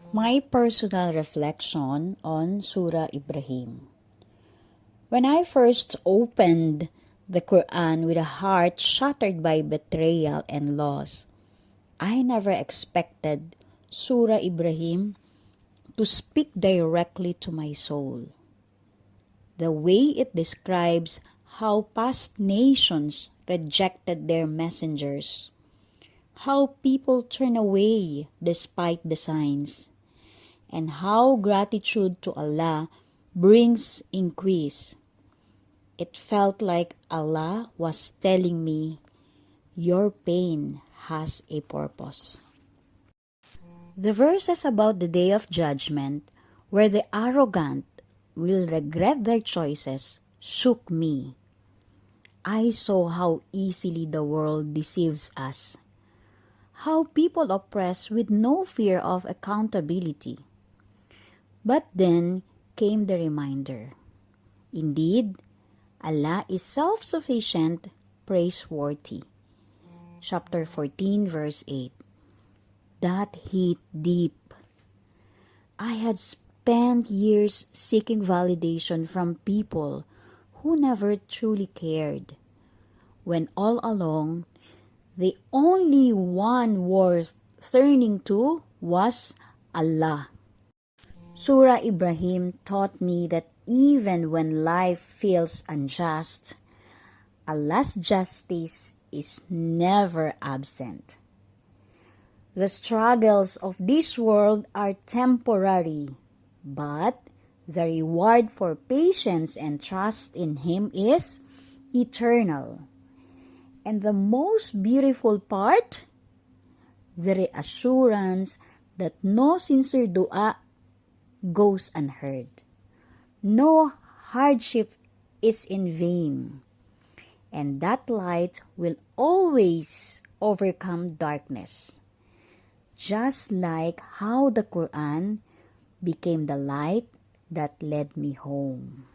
My personal reflection on Surah Ibrahim. When I first opened the Quran with a heart shattered by betrayal and loss, I never expected Surah Ibrahim to speak directly to my soul. The way it describes how past nations rejected their messengers, how people turn away despite the signs, and how gratitude to Allah brings increase. It felt like Allah was telling me, your pain has a purpose. The verses about the day of judgment, where the arrogant will regret their choices, shook me. I saw how easily the world deceives us, how people oppress with no fear of accountability. But then came the reminder. Indeed, Allah is self-sufficient, praiseworthy. Chapter 14, verse 8. That hit deep. I had spent years seeking validation from people who never truly cared, when all along, the only one worth turning to was Allah. Surah Ibrahim taught me that even when life feels unjust, Allah's justice is never absent. The struggles of this world are temporary, but the reward for patience and trust in Him is eternal. And the most beautiful part, the reassurance that no sincere dua goes unheard. No hardship is in vain, and that light will always overcome darkness, just like how the Quran became the light that led me home.